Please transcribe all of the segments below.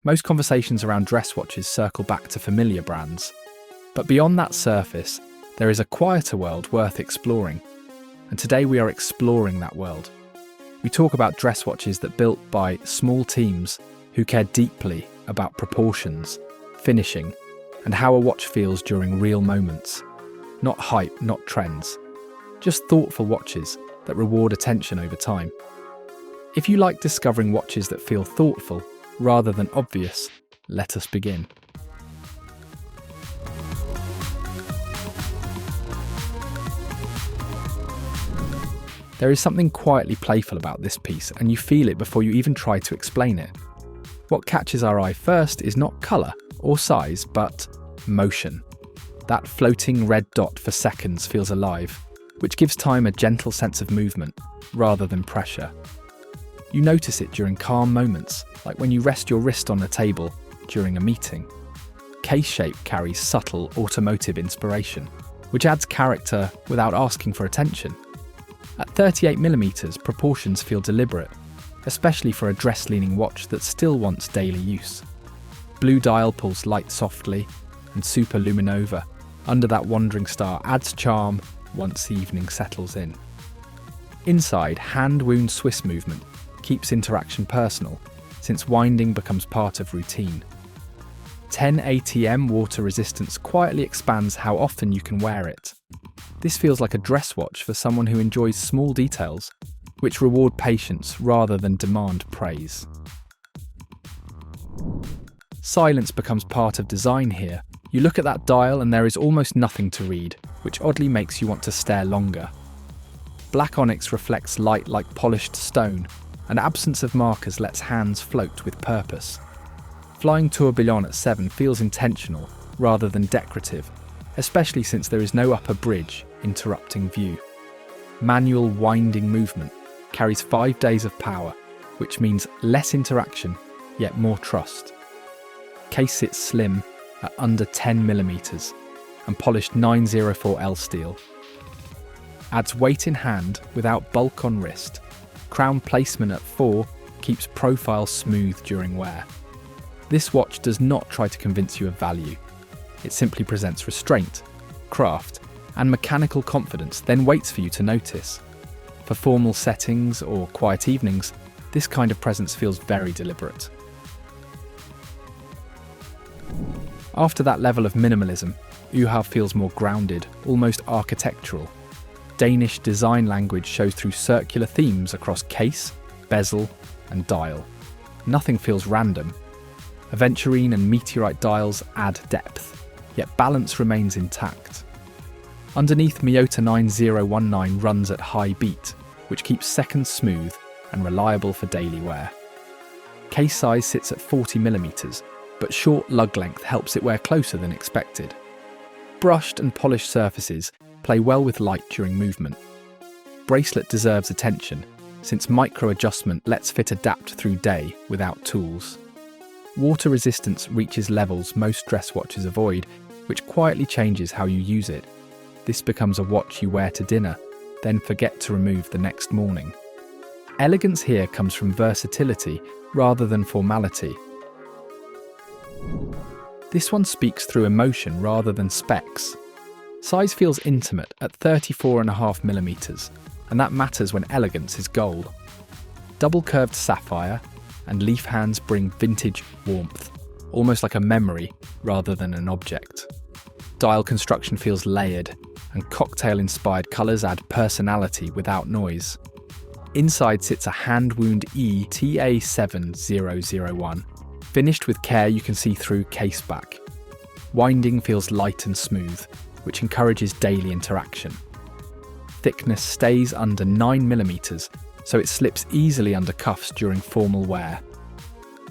Most conversations around dress watches circle back to familiar brands. But beyond that surface, there is a quieter world worth exploring. And today we are exploring that world. We talk about dress watches that built by small teams who care deeply about proportions, finishing, and how a watch feels during real moments. Not hype, not trends. Just thoughtful watches that reward attention over time. If you like discovering watches that feel thoughtful rather than obvious, let us begin. There is something quietly playful about this piece, and you feel it before you even try to explain it. What catches our eye first is not colour or size, but motion. That floating red dot for seconds feels alive, which gives time a gentle sense of movement, rather than pressure. You notice it during calm moments, like when you rest your wrist on a table during a meeting. Case shape carries subtle automotive inspiration, which adds character without asking for attention. At 38mm, proportions feel deliberate, especially for a dress-leaning watch that still wants daily use. Blue dial pulls light softly, and super luminova under that wandering star adds charm once evening settles in. Inside, hand-wound Swiss movement keeps interaction personal, since winding becomes part of routine. 10 ATM water resistance quietly expands how often you can wear it. This feels like a dress watch for someone who enjoys small details, which reward patience rather than demand praise. Silence becomes part of design here. You look at that dial and there is almost nothing to read, which oddly makes you want to stare longer. Black onyx reflects light like polished stone, and absence of markers lets hands float with purpose. Flying tourbillon at 7 feels intentional rather than decorative, especially since there is no upper bridge interrupting view. Manual winding movement carries 5 days of power, which means less interaction, yet more trust. Case sits slim at under 10mm and polished 904L steel. Adds weight in hand without bulk on wrist. Crown placement at 4 keeps profile smooth during wear. This watch does not try to convince you of value. It simply presents restraint, craft, and mechanical confidence, then waits for you to notice. For formal settings or quiet evenings, this kind of presence feels very deliberate. After that level of minimalism, Øhav feels more grounded, almost architectural. Danish design language shows through circular themes across case, bezel, and dial. Nothing feels random. Aventurine and meteorite dials add depth, yet balance remains intact. Underneath, Miyota 9019 runs at high beat, which keeps seconds smooth and reliable for daily wear. Case size sits at 40mm, but short lug length helps it wear closer than expected. Brushed and polished surfaces play well with light during movement. Bracelet deserves attention, since micro-adjustment lets fit adapt through day without tools. Water resistance reaches levels most dress watches avoid, which quietly changes how you use it. This becomes a watch you wear to dinner, then forget to remove the next morning. Elegance here comes from versatility rather than formality. This one speaks through emotion rather than specs. Size feels intimate at 34.5mm, and that matters when elegance is goal. Double curved sapphire and leaf hands bring vintage warmth, almost like a memory rather than an object. Dial construction feels layered, and cocktail-inspired colours add personality without noise. Inside sits a hand-wound TA7001. Finished with care, you can see through case back. Winding feels light and smooth, which encourages daily interaction. Thickness stays under 9mm, so it slips easily under cuffs during formal wear.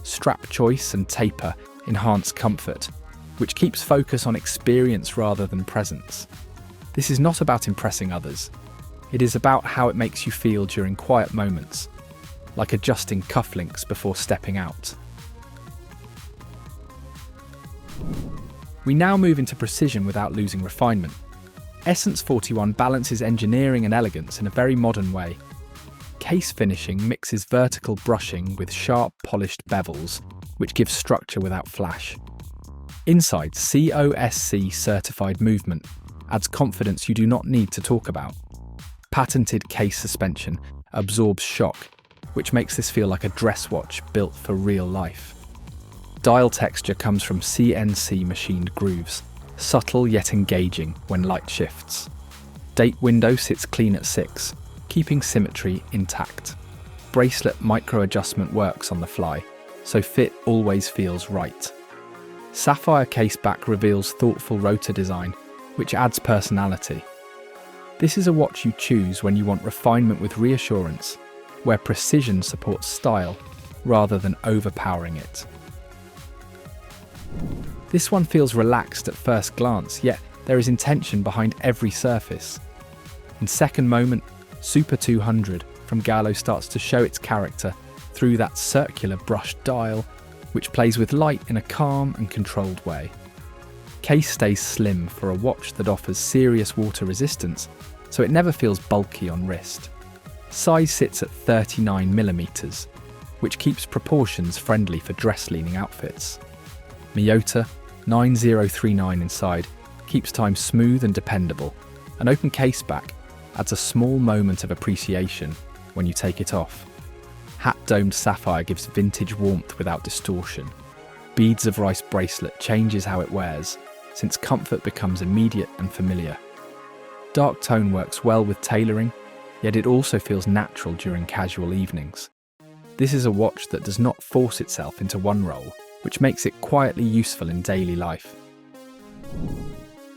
Strap choice and taper enhance comfort, which keeps focus on experience rather than presence. This is not about impressing others. It is about how it makes you feel during quiet moments, like adjusting cufflinks before stepping out. We now move into precision without losing refinement. Essence FortyOne balances engineering and elegance in a very modern way. Case finishing mixes vertical brushing with sharp polished bevels, which gives structure without flash. Inside, COSC certified movement adds confidence you do not need to talk about. Patented case suspension absorbs shock, which makes this feel like a dress watch built for real life. Dial texture comes from CNC machined grooves, subtle yet engaging when light shifts. Date window sits clean at 6, keeping symmetry intact. Bracelet micro adjustment works on the fly, so fit always feels right. Sapphire case back reveals thoughtful rotor design, which adds personality. This is a watch you choose when you want refinement with reassurance, where precision supports style rather than overpowering it. This one feels relaxed at first glance, yet there is intention behind every surface. In second moment, Super 200 from Gallo starts to show its character through that circular brushed dial, which plays with light in a calm and controlled way. Case stays slim for a watch that offers serious water resistance, so it never feels bulky on wrist. Size sits at 39mm, which keeps proportions friendly for dress-leaning outfits. Miyota 9039 inside keeps time smooth and dependable. An open case back adds a small moment of appreciation when you take it off. Hat-domed sapphire gives vintage warmth without distortion. Beads of rice bracelet changes how it wears, since comfort becomes immediate and familiar. Dark tone works well with tailoring, yet it also feels natural during casual evenings. This is a watch that does not force itself into one role, which makes it quietly useful in daily life.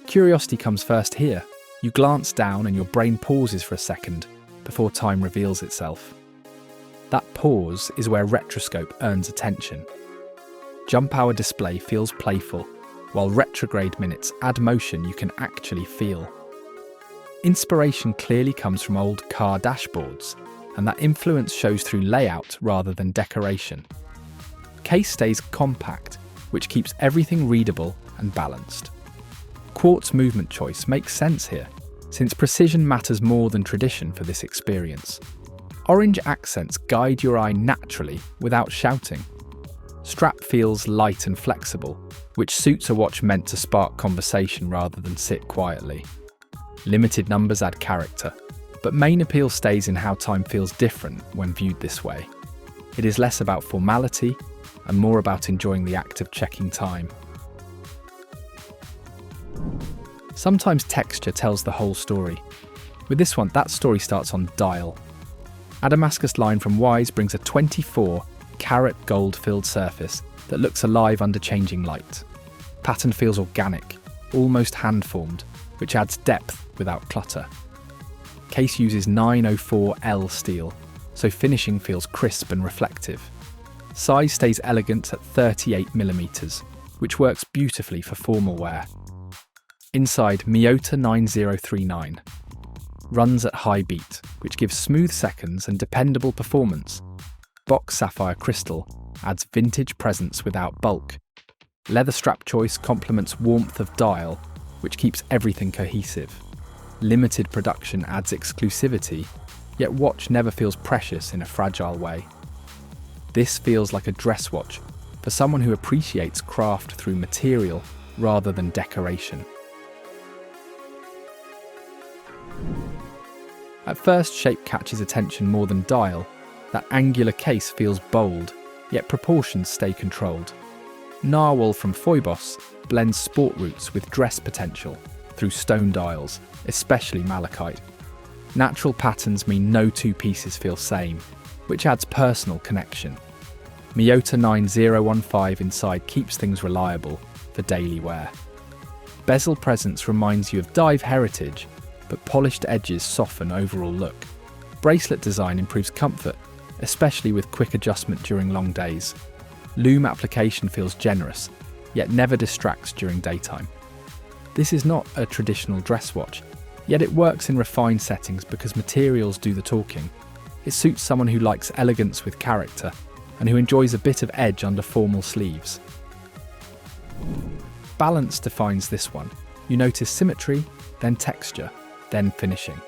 Curiosity comes first here. You glance down and your brain pauses for a second before time reveals itself. That pause is where Retroscope earns attention. Jump hour display feels playful, while retrograde minutes add motion you can actually feel. Inspiration clearly comes from old car dashboards, and that influence shows through layout rather than decoration. Case stays compact, which keeps everything readable and balanced. Quartz movement choice makes sense here, since precision matters more than tradition for this experience. Orange accents guide your eye naturally without shouting. Strap feels light and flexible, which suits a watch meant to spark conversation rather than sit quietly. Limited numbers add character, but main appeal stays in how time feels different when viewed this way. It is less about formality and more about enjoying the act of checking time. Sometimes texture tells the whole story. With this one, that story starts on dial. ADAMASCUS line from Wise brings a 24-carat gold-filled surface that looks alive under changing light. Pattern feels organic, almost hand-formed, which adds depth without clutter. Case uses 904L steel, so finishing feels crisp and reflective. Size stays elegant at 38mm, which works beautifully for formal wear. Inside, Miyota 9039 runs at high beat, which gives smooth seconds and dependable performance. Box sapphire crystal adds vintage presence without bulk. Leather strap choice complements warmth of dial, which keeps everything cohesive. Limited production adds exclusivity, yet watch never feels precious in a fragile way. This feels like a dress watch for someone who appreciates craft through material rather than decoration. At first, shape catches attention more than dial. That angular case feels bold, yet proportions stay controlled. Narwhal from PHOIBOS blends sport roots with dress potential through stone dials, especially malachite. Natural patterns mean no two pieces feel same, which adds personal connection. Miyota 9015 inside keeps things reliable for daily wear. Bezel presence reminds you of dive heritage, but polished edges soften overall look. Bracelet design improves comfort, especially with quick adjustment during long days. Loom application feels generous, yet never distracts during daytime. This is not a traditional dress watch, yet it works in refined settings because materials do the talking. It suits someone who likes elegance with character and who enjoys a bit of edge under formal sleeves. Balance defines this one. You notice symmetry, then texture, then finishing.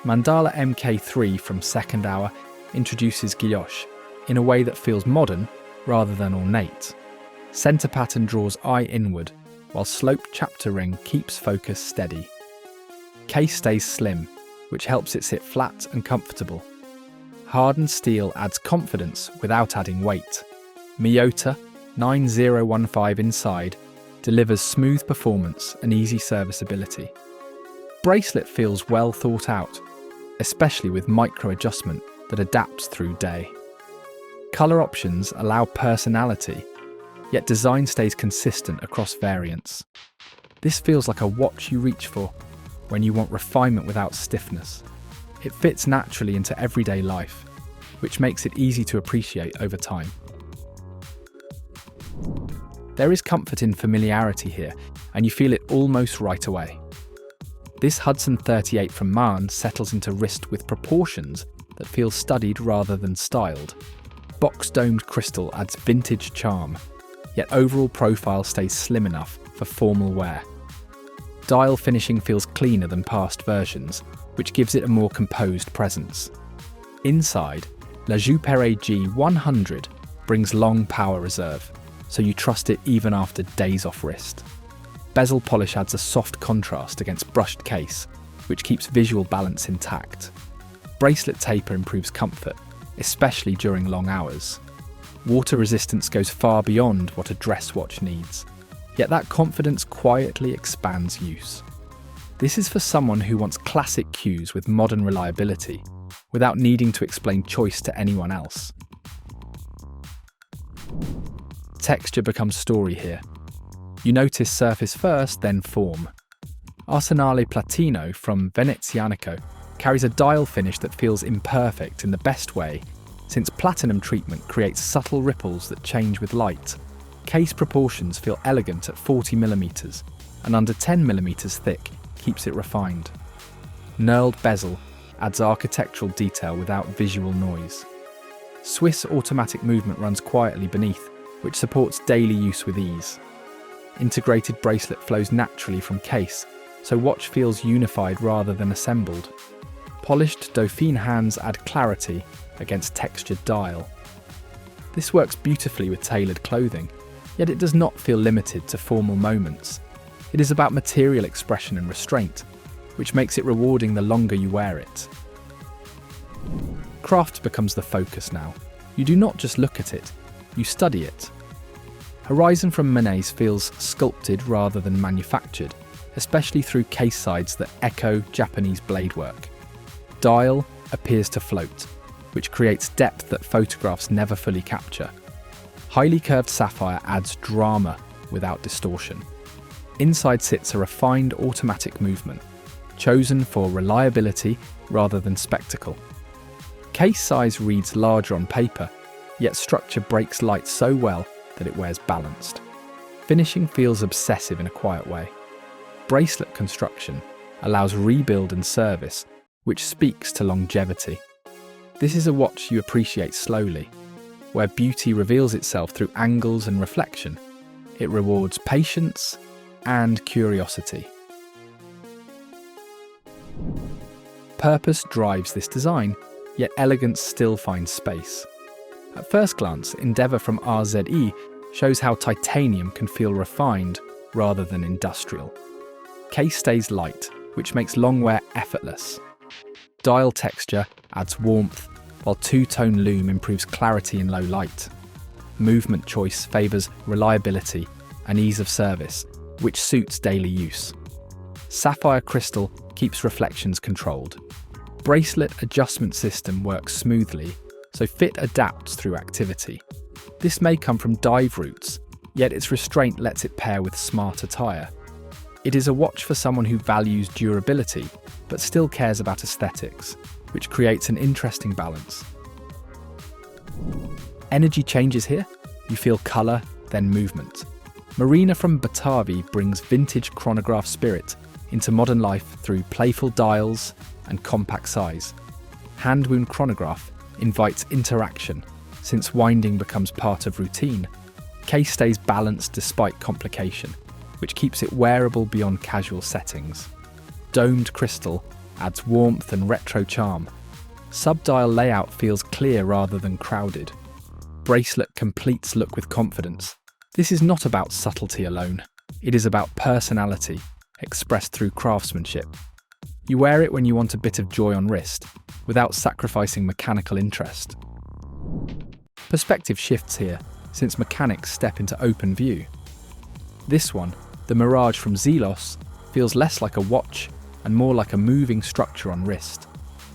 Mandala MK3 from Second Hour introduces guilloche in a way that feels modern rather than ornate. Centre pattern draws eye inward, while slope chapter ring keeps focus steady. Case stays slim, which helps it sit flat and comfortable. Hardened steel adds confidence without adding weight. Miyota 9015 inside delivers smooth performance and easy serviceability. Bracelet feels well thought out, especially with micro adjustment that adapts through day. Colour options allow personality, yet design stays consistent across variants. This feels like a watch you reach for when you want refinement without stiffness. It fits naturally into everyday life, which makes it easy to appreciate over time. There is comfort in familiarity here, and you feel it almost right away. This Hudson 38 from Maen settles into wrist with proportions that feel studied rather than styled. Box-domed crystal adds vintage charm, yet overall profile stays slim enough for formal wear. Dial finishing feels cleaner than past versions, which gives it a more composed presence. Inside, La Jouperet G100 brings long power reserve, so you trust it even after days off wrist. Bezel polish adds a soft contrast against brushed case, which keeps visual balance intact. Bracelet taper improves comfort, especially during long hours. Water resistance goes far beyond what a dress watch needs, yet that confidence quietly expands use. This is for someone who wants classic cues with modern reliability, without needing to explain choice to anyone else. Texture becomes story here. You notice surface first, then form. Arsenale Platino from Venezianico carries a dial finish that feels imperfect in the best way, since platinum treatment creates subtle ripples that change with light. Case proportions feel elegant at 40mm, and under 10mm thick keeps it refined. Knurled bezel adds architectural detail without visual noise. Swiss automatic movement runs quietly beneath, which supports daily use with ease. Integrated bracelet flows naturally from case, so watch feels unified rather than assembled. Polished Dauphine hands add clarity against textured dial. This works beautifully with tailored clothing, yet it does not feel limited to formal moments. It is about material expression and restraint, which makes it rewarding the longer you wear it. Craft becomes the focus now. You do not just look at it, you study it. Horizon from Minase feels sculpted rather than manufactured, especially through case sides that echo Japanese blade work. Dial appears to float, which creates depth that photographs never fully capture. Highly curved sapphire adds drama without distortion. Inside sits a refined automatic movement, chosen for reliability rather than spectacle. Case size reads larger on paper, yet structure breaks light so well that it wears balanced. Finishing feels obsessive in a quiet way. Bracelet construction allows rebuild and service, which speaks to longevity. This is a watch you appreciate slowly, where beauty reveals itself through angles and reflection. It rewards patience and curiosity. Purpose drives this design, yet elegance still finds space. At first glance, Endeavour from RZE shows how titanium can feel refined rather than industrial. Case stays light, which makes long wear effortless. Dial texture adds warmth, while two-tone loom improves clarity in low light. Movement choice favours reliability and ease of service, which suits daily use. Sapphire crystal keeps reflections controlled. Bracelet adjustment system works smoothly, so fit adapts through activity. This may come from dive routes, yet its restraint lets it pair with smart attire. It is a watch for someone who values durability, but still cares about aesthetics, which creates an interesting balance. Energy changes here. You feel colour, then movement. Marina from Batavi brings vintage chronograph spirit into modern life through playful dials and compact size. Hand-wound chronograph invites interaction, since winding becomes part of routine. Case stays balanced despite complication, which keeps it wearable beyond casual settings. Domed crystal adds warmth and retro charm. Subdial layout feels clear rather than crowded. Bracelet completes look with confidence. This is not about subtlety alone. It is about personality, expressed through craftsmanship. You wear it when you want a bit of joy on wrist, without sacrificing mechanical interest. Perspective shifts here, since mechanics step into open view. This one, the Mirage from Zelos, feels less like a watch and more like a moving structure on wrist.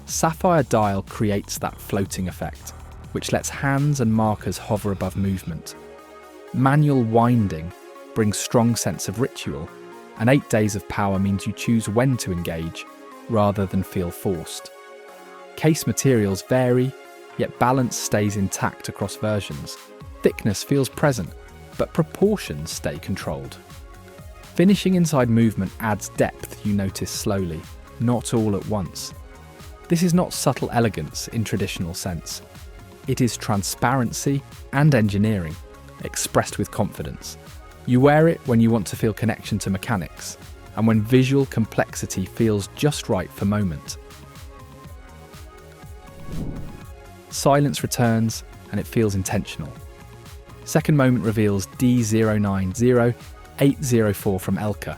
Sapphire dial creates that floating effect, which lets hands and markers hover above movement. Manual winding brings strong sense of ritual, and 8 days of power means you choose when to engage, rather than feel forced. Case materials vary, yet balance stays intact across versions. Thickness feels present, but proportions stay controlled. Finishing inside movement adds depth you notice slowly, not all at once. This is not subtle elegance in traditional sense. It is transparency and engineering, expressed with confidence. You wear it when you want to feel connection to mechanics, and when visual complexity feels just right for moment. Silence returns, and it feels intentional. Second moment reveals D09-0804 from Elka,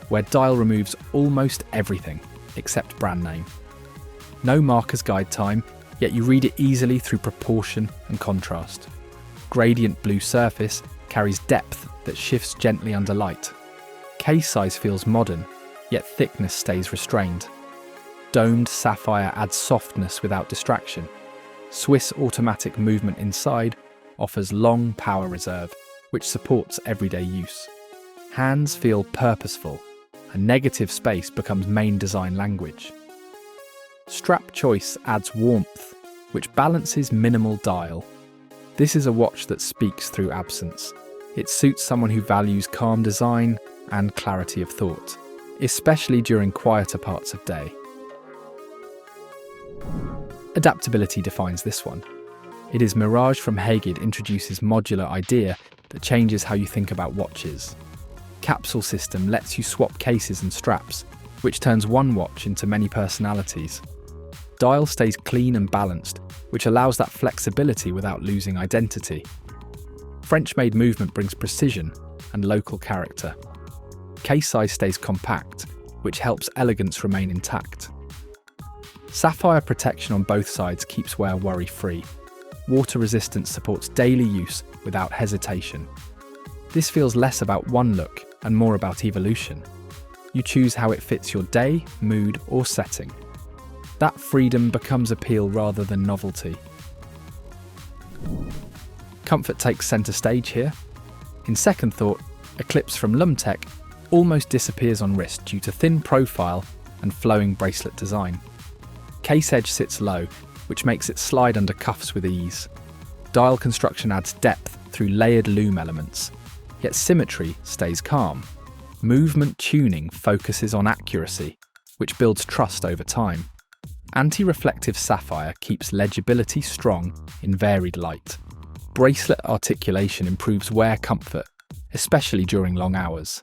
where dial removes almost everything except brand name. No markers guide time, yet you read it easily through proportion and contrast. Gradient blue surface carries depth that shifts gently under light. Case size feels modern, yet thickness stays restrained. Domed sapphire adds softness without distraction. Swiss automatic movement inside offers long power reserve, which supports everyday use. Hands feel purposeful, and negative space becomes main design language. Strap choice adds warmth, which balances minimal dial. This is a watch that speaks through absence. It suits someone who values calm design and clarity of thought, especially during quieter parts of day. Adaptability defines this one. It is Mirage from Hegid introduces modular idea that changes how you think about watches. Capsule system lets you swap cases and straps, which turns one watch into many personalities. Dial stays clean and balanced, which allows that flexibility without losing identity. French-made movement brings precision and local character. Case size stays compact, which helps elegance remain intact. Sapphire protection on both sides keeps wear worry-free. Water resistance supports daily use without hesitation. This feels less about one look and more about evolution. You choose how it fits your day, mood, or setting. That freedom becomes appeal rather than novelty. Comfort takes centre stage here. In second thought, Eclipse from Lüm-Tec almost disappears on wrist due to thin profile and flowing bracelet design. Case edge sits low, which makes it slide under cuffs with ease. Dial construction adds depth through layered loom elements, yet symmetry stays calm. Movement tuning focuses on accuracy, which builds trust over time. Anti-reflective sapphire keeps legibility strong in varied light. Bracelet articulation improves wear comfort, especially during long hours.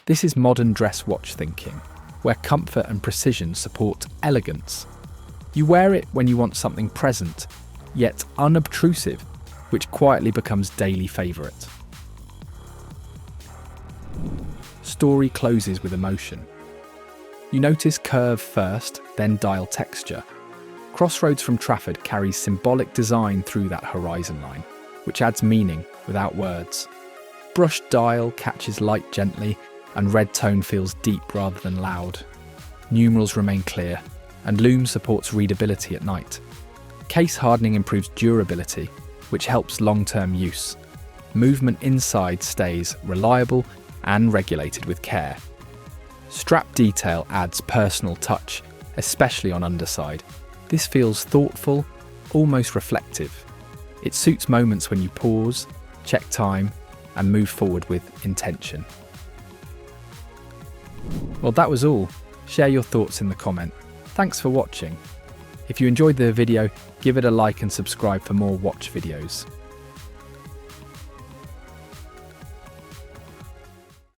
This is modern dress watch thinking, where comfort and precision support elegance. You wear it when you want something present, yet unobtrusive, which quietly becomes daily favourite. Story closes with emotion. You notice curve first, then dial texture. Crossroads from Trafford carries symbolic design through that horizon line, which adds meaning without words. Brushed dial catches light gently, and red tone feels deep rather than loud. Numerals remain clear, and loom supports readability at night. Case hardening improves durability, which helps long-term use. Movement inside stays reliable and regulated with care. Strap detail adds personal touch, especially on underside. This feels thoughtful, almost reflective. It suits moments when you pause, check time, and move forward with intention. Well, that was all. Share your thoughts in the comment. Thanks for watching. If you enjoyed the video, give it a like and subscribe for more watch videos.